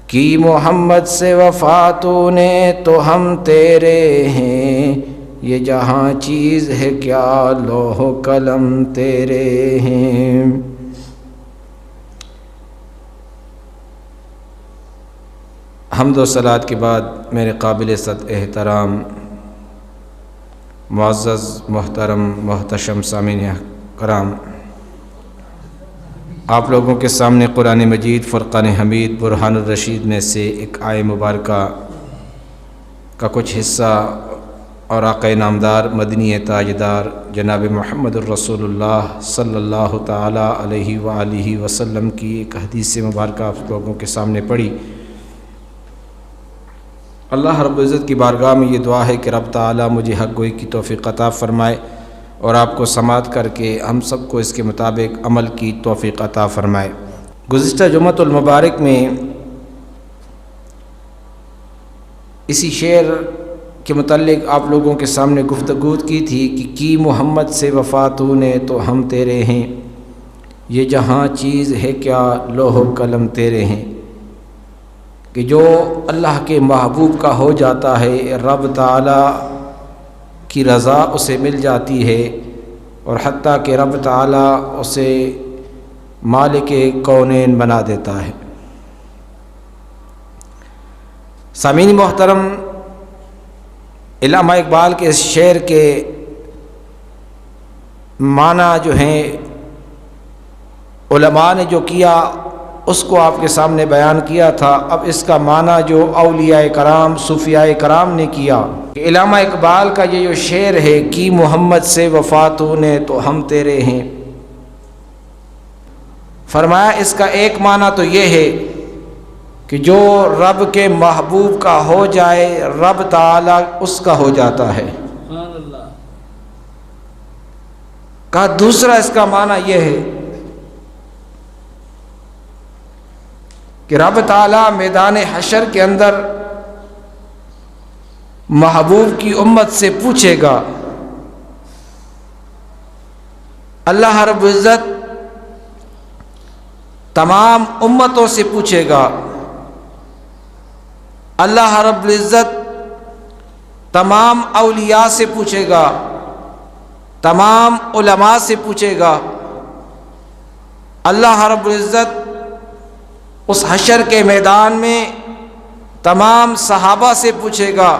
کی محمد سے وفا تو نے تو ہم تیرے ہیں، یہ جہاں چیز ہے کیا لوح و قلم تیرے ہیں۔ حمد و صلات کے بعد میرے قابل صد احترام معزز محترم محتشم سامعین کرام، آپ لوگوں کے سامنے قرآن مجید فرقان حمید برہان الرشید میں سے ایک آیہ مبارکہ کا کچھ حصہ اور آقا نامدار مدنی تاجدار جناب محمد الرسول اللہ صلی اللہ تعالی علیہ وآلہ وسلم کی ایک حدیث مبارکہ آپ لوگوں کے سامنے پڑھی۔ اللہ رب العزت کی بارگاہ میں یہ دعا ہے کہ رب تعالی مجھے حق گوئی کی توفیق عطا فرمائے اور آپ کو سماعت کر کے ہم سب کو اس کے مطابق عمل کی توفیق عطا فرمائے۔ گزشتہ جمعۃ المبارک میں اسی شعر کے متعلق آپ لوگوں کے سامنے گفتگو کی تھی کہ کی محمد سے وفا تو نے تو ہم تیرے ہیں، یہ جہاں چیز ہے کیا لوح و قلم تیرے ہیں، کہ جو اللہ کے محبوب کا ہو جاتا ہے رب تعالی کی رضا اسے مل جاتی ہے، اور حتیٰ کہ رب تعالی اسے مالک کونین بنا دیتا ہے۔ سامعین محترم، علامہ اقبال کے اس شعر کے معنی جو ہیں علماء نے جو کیا اس کو آپ کے سامنے بیان کیا تھا۔ اب اس کا معنی جو اولیاء کرام صوفیاء کرام نے کیا، کہ علامہ اقبال کا یہ جو شعر ہے کی محمد سے وفا تو نے تو ہم تیرے ہیں، فرمایا اس کا ایک معنی تو یہ ہے کہ جو رب کے محبوب کا ہو جائے رب تعالی اس کا ہو جاتا ہے۔ کہا دوسرا اس کا معنی یہ ہے کہ رب تعالی میدان حشر کے اندر محبوب کی امت سے پوچھے گا، اللہ رب العزت تمام امتوں سے پوچھے گا، اللہ رب العزت تمام اولیاء سے پوچھے گا، تمام علماء سے پوچھے گا، اللہ رب العزت اس حشر کے میدان میں تمام صحابہ سے پوچھے گا،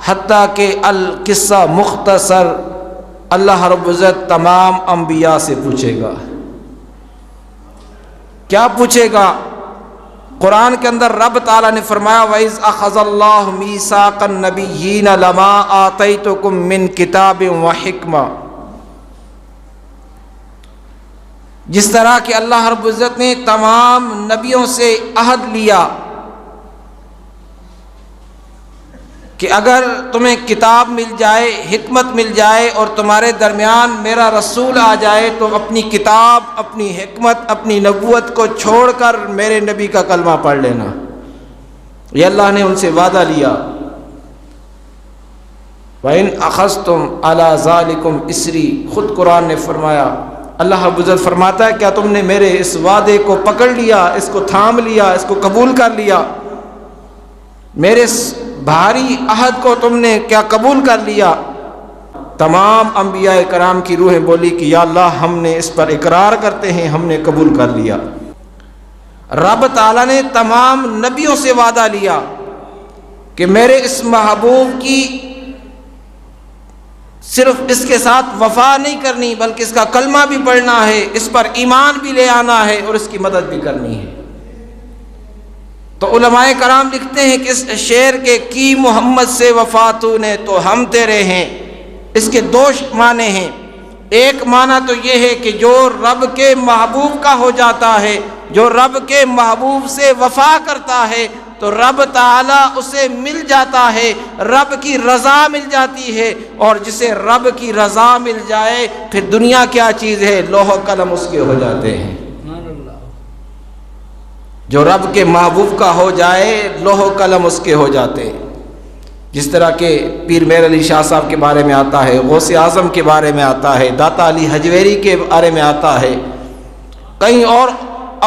حتیٰ کہ القصہ مختصر اللہ رب العزت تمام انبیاء سے پوچھے گا۔ کیا پوچھے گا؟ قرآن کے اندر رب تعالیٰ نے فرمایا وَإِذْ أَخَذَ اللَّهُ مِيثَاقَ النَّبِيِّينَ لَمَا آتَيْتُكُم مِّن كِتَابٍ وَحِكْمَةٍ، جس طرح کہ اللہ رب العزت نے تمام نبیوں سے عہد لیا کہ اگر تمہیں کتاب مل جائے، حکمت مل جائے اور تمہارے درمیان میرا رسول آ جائے تو اپنی کتاب، اپنی حکمت، اپنی نبوت کو چھوڑ کر میرے نبی کا کلمہ پڑھ لینا۔ یہ اللہ نے ان سے وعدہ لیا۔ وَإِنْ أَخَذْتُمْ عَلَى ذَلِكُمْ إِصْرِي، خود قرآن نے فرمایا، اللہ رب العزت فرماتا ہے کیا تم نے میرے اس وعدے کو پکڑ لیا، اس کو تھام لیا، اس کو قبول کر لیا، میرے اس بھاری عہد کو تم نے کیا قبول کر لیا؟ تمام انبیاء کرام کی روحیں بولی کہ یا اللہ ہم نے اس پر اقرار کرتے ہیں، ہم نے قبول کر لیا۔ رب تعالیٰ نے تمام نبیوں سے وعدہ لیا کہ میرے اس محبوب کی صرف اس کے ساتھ وفا نہیں کرنی بلکہ اس کا کلمہ بھی پڑھنا ہے، اس پر ایمان بھی لے آنا ہے اور اس کی مدد بھی کرنی ہے۔ تو علماء کرام لکھتے ہیں کہ اس شعر کے کی محمد سے وفا تو نے تو ہم تیرے ہیں، اس کے دو معنی ہیں۔ ایک معنی تو یہ ہے کہ جو رب کے محبوب کا ہو جاتا ہے، جو رب کے محبوب سے وفا کرتا ہے تو رب تعالیٰ اسے مل جاتا ہے، رب کی رضا مل جاتی ہے، اور جسے رب کی رضا مل جائے پھر دنیا کیا چیز ہے، لوح و قلم اس کے ہو جاتے ہیں۔ جو رب کے محبوب کا ہو جائے لوح و قلم اس کے ہو جاتے ہیں۔ جس طرح کہ پیر میر علی شاہ صاحب کے بارے میں آتا ہے، غوث اعظم کے بارے میں آتا ہے، داتا علی حجویری کے بارے میں آتا ہے، کئی اور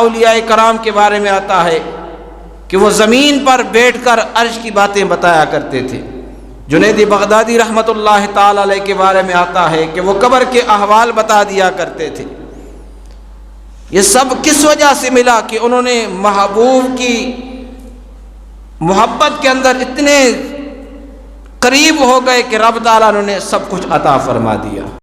اولیاء کرام کے بارے میں آتا ہے کہ وہ زمین پر بیٹھ کر عرش کی باتیں بتایا کرتے تھے۔ جنید بغدادی رحمۃ اللہ تعالی علیہ کے بارے میں آتا ہے کہ وہ قبر کے احوال بتا دیا کرتے تھے۔ یہ سب کس وجہ سے ملا کہ انہوں نے محبوب کی محبت کے اندر اتنے قریب ہو گئے کہ رب تعالیٰ انہوں نے سب کچھ عطا فرما دیا۔